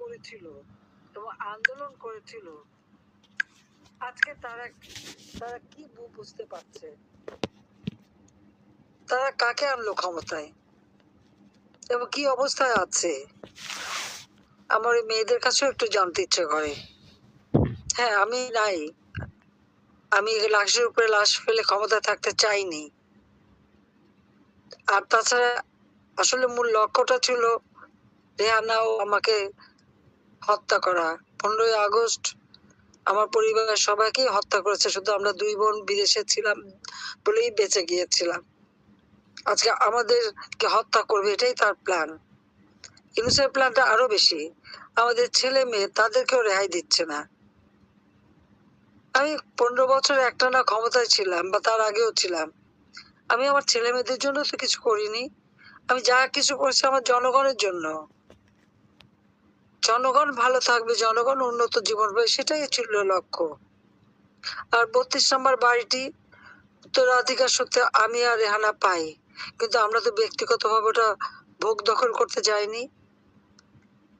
করেছিল এবং আন্দোলন করেছিল, আজকে তারা তারা কি বুঝতে পারছে? তারা কাকে আনলো ক্ষমতায় এবং কি অবস্থায় আছে? আমার ওই মেয়েদের কাছেও একটু জানতে ইচ্ছে করে। হ্যাঁ, আমি নাই, আমি লাশের উপরে লাশ ফেলে ক্ষমতায় থাকতে চাইনি। আর তাছাড়া আসলে মূল লক্ষ্যটা ছিল রেহানা ও আমাকে হত্যা করা। 15ই আগস্ট আমার পরিবারের সবাইকেই হত্যা করেছে, শুধু আমরা 2 বোন বিদেশে ছিলাম বলেই বেঁচে গিয়েছিলাম। আজকে আমাদেরকে হত্যা করবে, এটাই তার প্ল্যান। ইউনুসের প্ল্যানটা আরো বেশি। আমাদের ছেলে মেয়ে তাদেরকেও রেহাই দিচ্ছে না। আমি 15 বছর একটানা ক্ষমতায় ছিলাম, বা তার আগেও ছিলাম। আমি আমার ছেলে মেয়েদের জন্য তো কিছু করিনি। আমি যা কিছু করছি আমার জনগণের জন্য। জনগণ ভালো থাকবে, জনগণ উন্নত জীবন পাবে, সেটাই ছিল লক্ষ্য। আর 32 নম্বর বাড়িটি উত্তরাধিকার সূত্রে আমি আর রেহানা পাই, কিন্তু আমরা তো ব্যক্তিগতভাবে ওটা ভোগ দখল করতে যাইনি।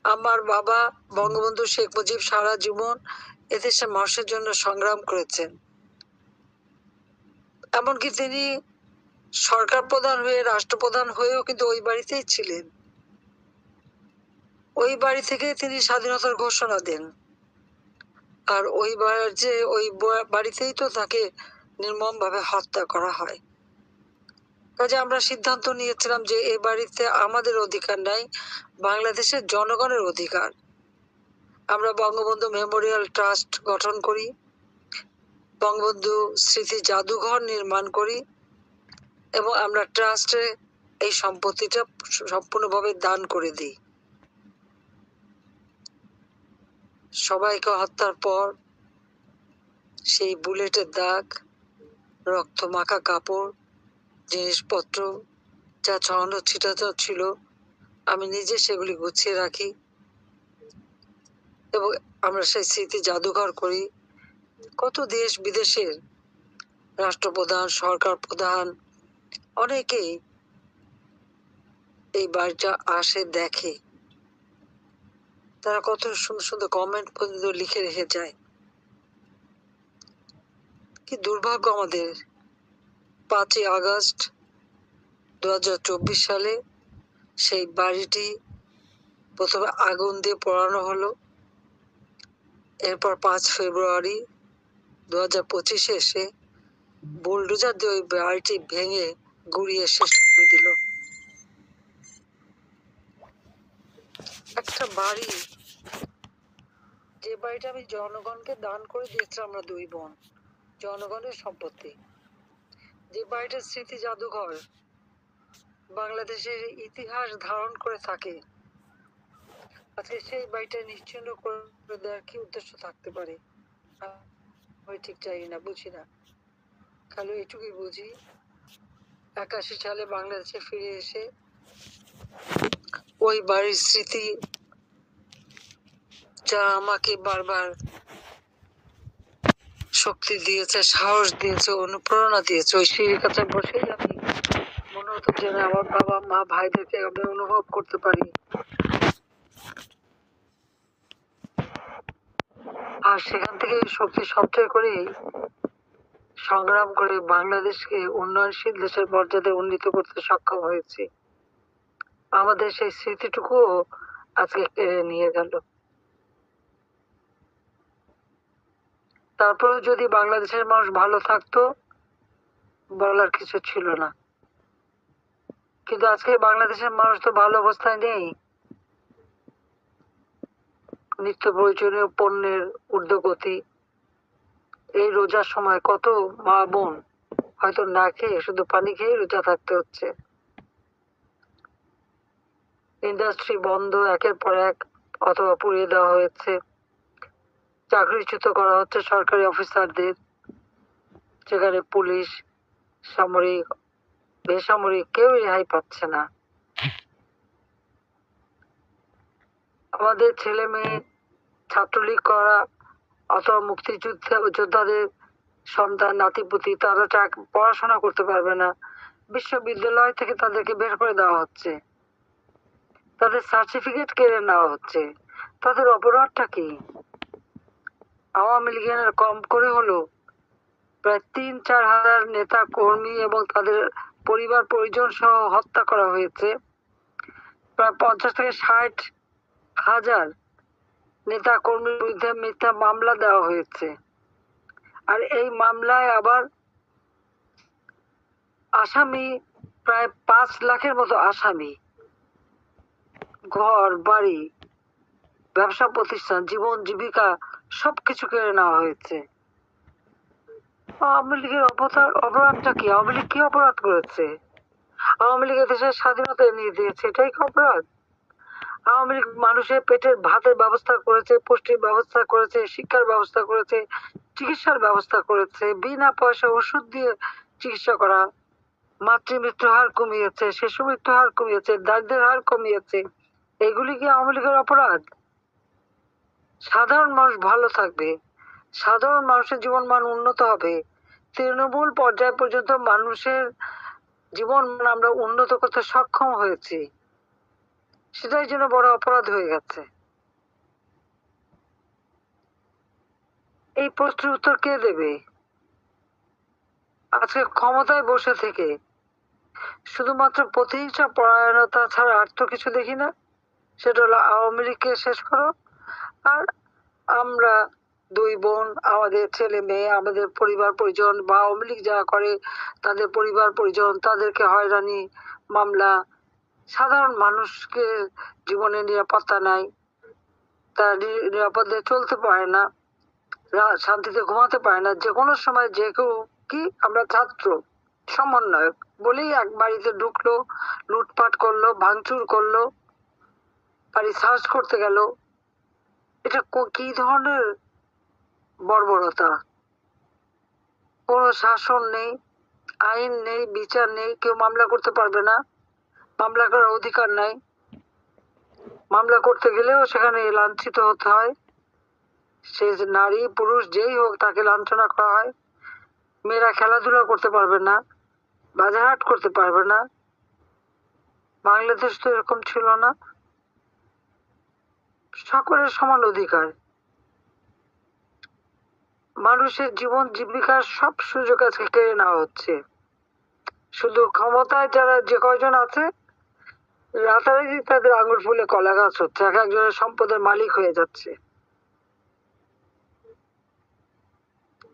আমার বাবা বঙ্গবন্ধু শেখ মুজিব সারা জীবন এদেশের মানুষের জন্য সংগ্রাম করেছেন। এমনকি তিনি সরকার প্রধান হয়ে, রাষ্ট্রপ্রধান হয়েও কিন্তু ওই বাড়িতেই ছিলেন। ওই বাড়ি থেকে তিনি স্বাধীনতার ঘোষণা দেন। আর ওই বাড়িতেই তো তাকে নির্মমভাবে হত্যা করা হয়। কাজে আমরা সিদ্ধান্ত নিয়েছিলাম যে এই বাড়িতে আমাদের অধিকার নাই, বাংলাদেশের জনগণের অধিকার। আমরা বঙ্গবন্ধু মেমোরিয়াল ট্রাস্ট গঠন করি, বঙ্গবন্ধু স্মৃতি জাদুঘর নির্মাণ করি, এবং আমরা ট্রাস্টে এই সম্পত্তিটা সম্পূর্ণভাবে দান করে দিই। সবাইকে হত্যার পর সেই বুলেটের দাগ, রক্ত মাখা কাপড়, জিনিসপত্র যা ছড়ানো ছিটানো ছিল, আমি নিজে সেগুলি গুছিয়ে রাখি এবং আমরা সেই স্মৃতি জাদুঘর করি। কত দেশ বিদেশের রাষ্ট্রপ্রধান, সরকার প্রধান অনেকেই এই বাড়িটা আসে, দেখে। তারা কত সুন্দর সুন্দর কমেন্ট পর্যন্ত লিখে রেখে যায়। কি দুর্ভাগ্য আমাদের। 5ই আগস্ট 2024 সালে সেই বাড়িটি প্রথমে আগুন দিয়ে পোড়ানো হলো। এরপর 5 ফেব্রুয়ারি 2025 এসে বুলডোজার দিয়ে ওই বাড়িটি ভেঙে গুড়িয়ে শেষ করে দিল। একটা বাড়ি, যে বাড়িটা আমি জনগণকে দান করে দিয়েছিলাম, আমরা 2 বোন, জনগণের সম্পত্তি, যে বাড়িটার স্মৃতি জাদুঘর বাংলাদেশের ইতিহাস ধারণ করে থাকে, আজকে সেই বাড়িটা নিশ্চিহ্ন করে দেওয়ার কি উদ্দেশ্য থাকতে পারে? আমি ঠিক চাই না, বুঝি না। খালি এটুকুই বুঝি, 81 সালে বাংলাদেশে ফিরে এসে ওই বাড়ির স্মৃতি যা আমাকে বারবার শক্তি দিয়েছে, সাহস দিয়েছে, অনুপ্রেরণা দিয়েছে, ওই সিঁড়ির কাছে বসেই আমি মনে হতো যেন আমার বাবা মা ভাইদেরকে আমি অনুভব করতে পারি। আর সেখান থেকে শক্তি সঞ্চয় করে সংগ্রাম করে বাংলাদেশকে উন্নয়নশীল দেশের মর্যাদায় উন্নীত করতে সক্ষম হয়েছি। আমাদের সেই স্মৃতিটুকুও আজকে কেড়ে নিয়ে গেল। তারপরে যদি বাংলাদেশের মানুষ ভালো থাকতো, বলার কিছু ছিল না। কিন্তু আজকে বাংলাদেশের মানুষ তো ভালো অবস্থায় নেই। নিত্য প্রয়োজনীয় পণ্যের ঊর্ধ্বগতি, এই রোজার সময় কত মা বোন হয়তো না খেয়ে, শুধু পানি খেয়ে রোজা থাকতে হচ্ছে। ইন্ডাস্ট্রি বন্ধ একের পর এক, অথবা পুড়িয়ে দেওয়া হয়েছে। চাকরিচ্যুত করা হচ্ছে সরকারি অফিসারদের, যেখানে পুলিশ, সামরিক, বেসামরিক কেউ রেহাই পাচ্ছে না। আমাদের ছেলে মেয়ে ছাত্রলীগ করা অথবা যোদ্ধাদের সন্তান নাতিপুতি, তারা পড়াশোনা করতে পারবে না। বিশ্ববিদ্যালয় থেকে তাদেরকে বের করে দেওয়া হচ্ছে, তাদের সার্টিফিকেট কেড়ে নেওয়া হচ্ছে, তাদের অপরাধটা কি? আওয়ামী লীগের কম করে হলো প্রায় ৩-৪ হাজার নেতা কর্মী এবং তাদের পরিবার পরিজন সহ হত্যা করা হয়েছে। প্রায় ৫০ থেকে ৬০ হাজার নেতা কর্মীর বিরুদ্ধে মিথ্যা মামলা দেওয়া হয়েছে। আর এই মামলায় আবার আসামি প্রায় ৫ লাখের মতো আসামি। ঘর বাড়ি, ব্যবসা প্রতিষ্ঠান, জীবন জীবিকা সবকিছু কেড়ে নেওয়া হয়েছে। আওয়ামী লীগের অপরাধটা কি? আওয়ামী লীগ কি অপরাধ করেছে? আওয়ামী লীগ দেশের স্বাধীনতা এনে দিয়েছে, এটাই কি অপরাধ? আওয়ামী লীগ মানুষের পেটের ভাতের ব্যবস্থা করেছে, পুষ্টির ব্যবস্থা করেছে, শিক্ষার ব্যবস্থা করেছে, চিকিৎসার ব্যবস্থা করেছে, বিনা পয়সা ওষুধ দিয়ে চিকিৎসা করা, মাতৃমৃত্যুর হার কমিয়েছে, শিশু মৃত্যুর হার কমিয়েছে, দারিদ্রের হার কমিয়েছে। এগুলি কি আওয়ামী লীগের অপরাধ? সাধারণ মানুষ ভালো থাকবে, সাধারণ মানুষের জীবন মান উন্নত হবে, তৃণমূল পর্যায় পর্যন্ত মানুষের জীবন মান আমরা উন্নত করতে সক্ষম হয়েছি, সেটাই যেন বড় অপরাধ হয়ে গেছে। এই প্রশ্নের উত্তর কে দেবে? আজকে ক্ষমতায় বসে থেকে শুধুমাত্র প্রতিহিংসা পরায়ণতা ছাড়া আর তো কিছু দেখি না। সেটা হলো আওয়ামী লীগকে শেষ করো, আর আমরা দুই বোন, আমাদের ছেলে মেয়ে, আমাদের পরিবার পরিজন বা আওয়ামী লীগ যারা করে তাদের পরিবার পরিজন, তাদেরকে হয়রানি মামলা, সাধারণ মানুষকে জীবনের নিরাপত্তা নাই, তারা নিরাপদে চলতে পারে না, শান্তিতে ঘুমাতে পারে না। যে কোনো সময় যে কেউ, কি আমরা ছাত্র সমন্বয়ক বলেই এক বাড়িতে ঢুকলো, লুটপাট করলো, ভাঙচুর করলো, বাড়ি সার্চ করতে গেল। এটা কি ধরনের বর্বরতা? কোনো শাসন নেই, আইন নেই, বিচার নেই, কেউ মামলা করতে পারবে না, মামলা করার অধিকার নাই, মামলা করতে গেলেও সেখানে লাঞ্ছিত হতে হয়, সে নারী পুরুষ যেই হোক তাকে লাঞ্ছনা করা হয়। মেয়েরা খেলাধুলা করতে পারবে না, বাজারহাট করতে পারবে না। বাংলাদেশ তো এরকম ছিল না, সকলের সমান অধিকার। মানুষের জীবন জীবিকার সব সুযোগ আজকে কেড়ে নেওয়া হচ্ছে। শুধু ক্ষমতায় যারা যে কয়জন আছে, রাতারাতি তাদের আঙুল ফুলে কলা গাছ হচ্ছে, এক একজনের সম্পদের মালিক হয়ে যাচ্ছে।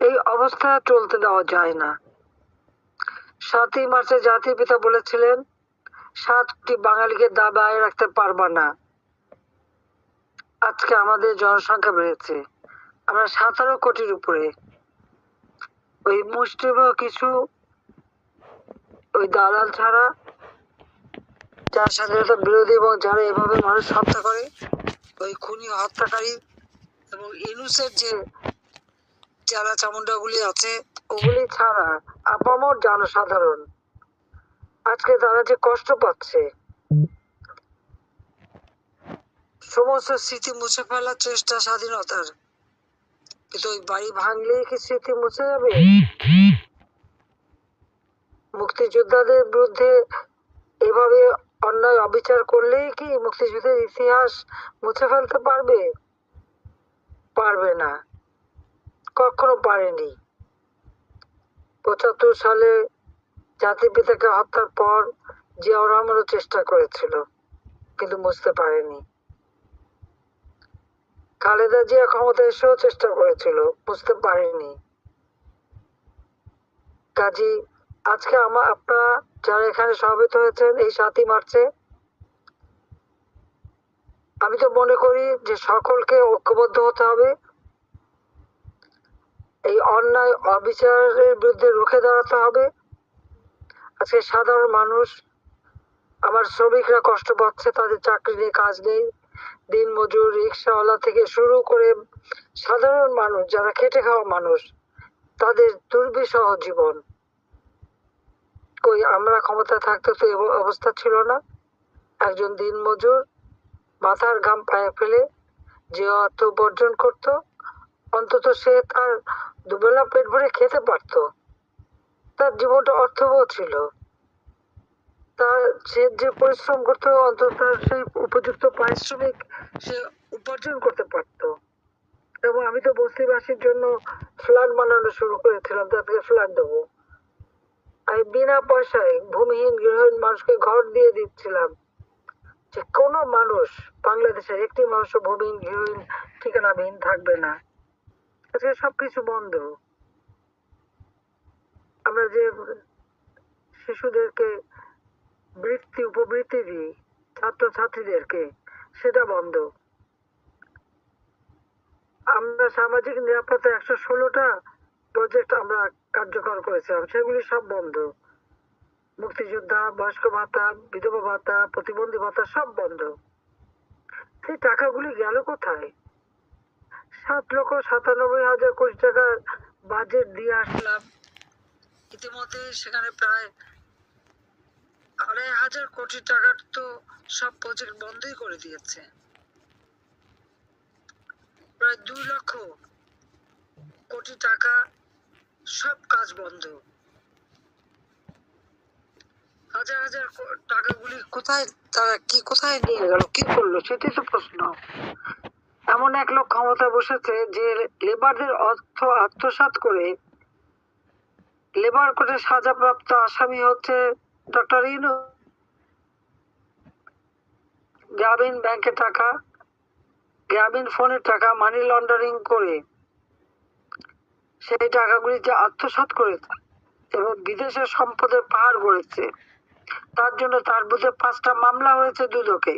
এই অবস্থা চলতে দেওয়া যায় না। 7ই মার্চে জাতির পিতা বলেছিলেন 7 কোটি বাঙালিকে দাবায় রাখতে পারবা না। আজকে আমাদের জনসংখ্যা বেড়েছে, আমরা 17 কোটির উপরে। ওই মুষ্টিমেয় কিছু ওই দালাল ছাড়া, যারা স্বাধীনতা বিরোধী এবং যারা এভাবে মানুষ হত্যা করে, ওই খুনি হত্যাকারী এবং ইনুসের যে যারা চামুন্ডাগুলি আছে, ওগুলি ছাড়া আপামর জনসাধারণ আজকে তারা যে কষ্ট পাচ্ছে, সমস্ত স্মৃতি মুছে ফেলার চেষ্টা স্বাধীনতার, কিন্তু ওই বাড়ি ভাঙলেই কি স্মৃতি মুছে যাবে? মুক্তিযোদ্ধাদের বিরুদ্ধে এভাবে অন্যায় অবিচার করলেই কি মুক্তিযুদ্ধের ইতিহাস মুছে ফেলতে পারবে? পারবে না, কখনো পারেনি। ৭৫ সালে জাতির পিতাকে হত্যার পর জিয়াউর রহমানও চেষ্টা করেছিল, কিন্তু মুছতে পারেনি। খালেদা জিয়া ক্ষমতায় এসেও চেষ্টা করেছিল, বুঝতে পারেনি। কাজী আজকে আপনারা যারা এখানে সমবেত হয়েছেন এই 7ই মার্চে, আমি তো মনে করি যে সকলকে ঐক্যবদ্ধ হতে হবে, এই অন্যায় অবিচারের বিরুদ্ধে রুখে দাঁড়াতে হবে। আজকে সাধারণ মানুষ, আমার শ্রমিকরা কষ্ট পাচ্ছে, তাদের চাকরি নেই, কাজ নেই, দিন মজুর, রিক্সাওয়ালা থেকে শুরু করে সাধারণ মানুষ যারা খেটে খাওয়া মানুষ, তাদের দুর্বিষহ জীবন। কই আমরা ক্ষমতা থাকতে তো এই অবস্থা ছিল না। একজন দিন মজুর মাথার ঘাম পায়ে ফেলে যে অর্থ উপার্জন করত, অন্তত সে তার দুবেলা পেট ভরে খেতে পারত, তার জীবনটা অর্থবহ ছিল। তার সে যে পরিশ্রম করতো, অন্তত সেই উপযুক্ত পারিশ্রমিক সে উপার্জন করতে পারতো। এবং আমি তো বস্তিবাসীর জন্য ফ্ল্যাট বানানো শুরু করেছিলাম, তাদেরকে ফ্ল্যাট দেবো। আমি বিনা পয়সায় ভূমিহীন গৃহহীন মানুষকে ঘর দিয়ে দিচ্ছিলাম। যে কোনো মানুষ বাংলাদেশের একটি মানুষ ভূমিহীন গৃহহীন ঠিকানাবিহীন থাকবে না। আজকে সবকিছু বন্ধ। আমরা যে শিশুদেরকে বৃত্তি উপবৃত্তি দিই ছাত্রছাত্রীদেরকে, সেটা বন্ধ। আমরা সামাজিক নিরাপত্তা 116টা প্রজেক্ট আমরা কার্যকর করেছিলাম, সেগুলি সব বন্ধ। মুক্তিযোদ্ধা, বয়স্ক ভাতা, বিধবা ভাতা, প্রতিবন্ধী ভাতা সব বন্ধ। সেই টাকাগুলি গেল কোথায়? 7,97,000 কোটি টাকার বাজেট দিয়ে আসলাম, ইতিমধ্যে সেখানে প্রায় 2,500 কোটি টাকার তো সব প্রজেক্ট বন্ধই করে দিয়েছে। প্রায় 2 লক্ষ কোটি টাকা সব কাজ বন্ধ। হাজার হাজার টাকাগুলি কোথায়, তারা কি কোথায় নিয়ে গেল, কি করলো, সেটাই তো প্রশ্ন। এমন এক লোক ক্ষমতা বসেছে যে লেবারদের অর্থ আত্মসাৎ করে লেবার কোর্টে সাজাপ্রাপ্ত আসামি হচ্ছে ডক্টর ইউনূস। গ্রামীণ ব্যাংকের টাকা, গ্রামীণ ফোনের টাকা মানি লন্ডারিং করে সেই টাকাগুলি যে আত্মসাৎ করেছে এবং বিদেশের সম্পদের পাহাড় গড়েছে, তার জন্য তার বিরুদ্ধে 5টা মামলা হয়েছে দুদকে।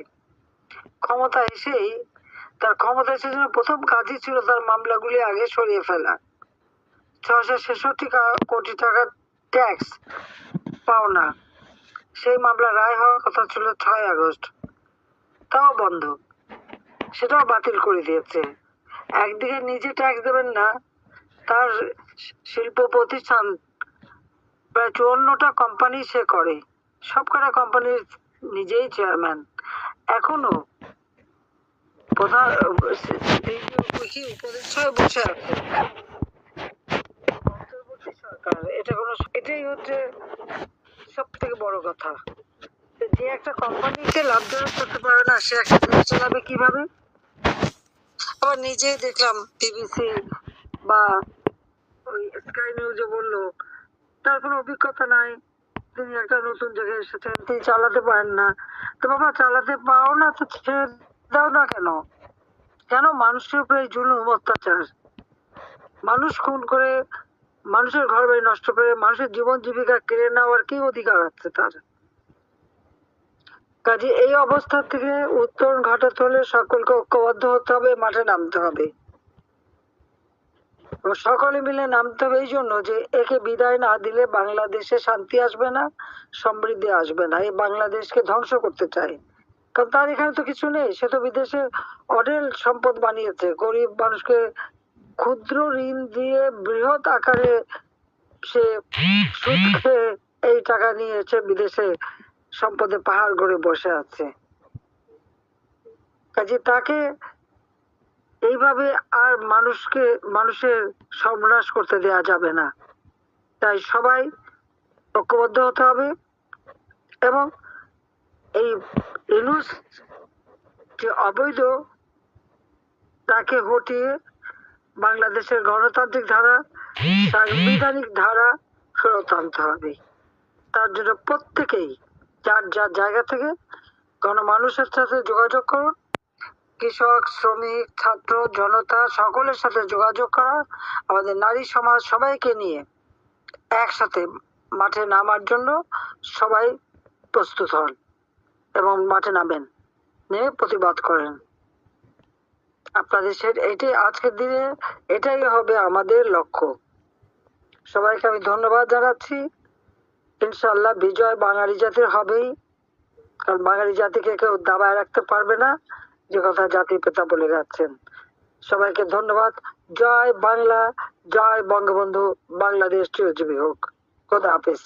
ক্ষমতা এসেই তার ক্ষমতা এসে জন্য প্রথম কাজই ছিল তার মামলাগুলি আগে সরিয়ে ফেলা। 666 কোটি টাকার ট্যাক্স পাওনা, সেই মামলা রায় হওয়ার কথা ছিল 6 আগস্ট, তাও বন্ধ, সেটাও বাতিল করে দিয়েছে। একদিকে নিজে ট্যাক্স দেবেন না, তার শিল্প প্রতিষ্ঠান প্রায় 54টা কোম্পানি সে করে, সবকটা কোম্পানির নিজেই চেয়ারম্যান। এখনো প্রধান উপদেষ্টা বসে আছে সরকার। এটা কোনো, এটাই হচ্ছে সব থেকে বড় কথা। যে একটা কোম্পানিকে লাভজনক করতে পারে না, সে একটা দেশ চালাবে কিভাবে? আবার নিজেই দেখলাম বিবিসি বা ওই স্কাই নিউজে বললো তার কোনো অভিজ্ঞতা নাই, তিনি একটা নতুন জায়গায় এসেছেন, তিনি চালাতে পারেন না। তো বাবা, চালাতে পারো না তো ছেড়ে দাও না কেন? কেন মানুষের উপরে জুলুম অত্যাচার? মানুষ খুন করে, মানুষের ঘর বাড়ি নষ্ট করে, মানুষের জীবন জীবিকা কেড়ে নেওয়ার কি অধিকার আছে তার? কাজে এই অবস্থা থেকে উত্তরণ ঘটাতে হলে সকলকে ঐক্যবদ্ধ হতে হবে, মাঠে নামতে হবে। সকলে মিলে নামতে হবে এই জন্য যে একে বিদায় না দিলে বাংলাদেশে শান্তি আসবে না, সমৃদ্ধি আসবে না। এই বাংলাদেশকে ধ্বংস করতে চায়, কারণ তার এখানে তো কিছু নেই। সে তো বিদেশে অঢেল সম্পদ বানিয়েছে, গরিব মানুষকে ক্ষুদ্র ঋণ দিয়ে বৃহৎ আকারে সে সুদ খেয়ে এই টাকা নিয়েছে, বিদেশে সম্পদে পাহাড় গড়ে বসে আছে। কাজে তাকে এইভাবে আর মানুষের সর্বনাশ করতে দেয়া যাবে না। তাই সবাই ঐক্যবদ্ধ হতে হবে এবং এই ইউনূস যে অবৈধ, তাকে হটিয়ে বাংলাদেশের গণতান্ত্রিক ধারা, সাংবিধানিক ধারা ফেরত আনতে হবে। তার জন্য প্রত্যেকেই যার যার জায়গা থেকে গণমানুষের সাথে যোগাযোগ করুন। কৃষক, শ্রমিক, ছাত্র, জনতা সকলের সাথে যোগাযোগ করা, আমাদের নারী সমাজ সবাইকে নিয়ে একসাথে মাঠে নামার জন্য সবাই প্রস্তুত হন এবং মাঠে নামেন, নেমে প্রতিবাদ করেন। আপনাদের এটাই আজকের দিনে, এটাই হবে আমাদের লক্ষ্য। সবাইকে আমি ধন্যবাদ জানাচ্ছি। ইনশাআল্লাহ বিজয় বাঙালি জাতির হবেই, কারণ বাঙালি জাতিকে কেউ দাবায় রাখতে পারবে না, যে কথা জাতির পিতা বলে যাচ্ছেন। সবাইকে ধন্যবাদ। জয় বাংলা, জয় বঙ্গবন্ধু, বাংলাদেশ চিরজীবী হোক। খোদা হাফেজ।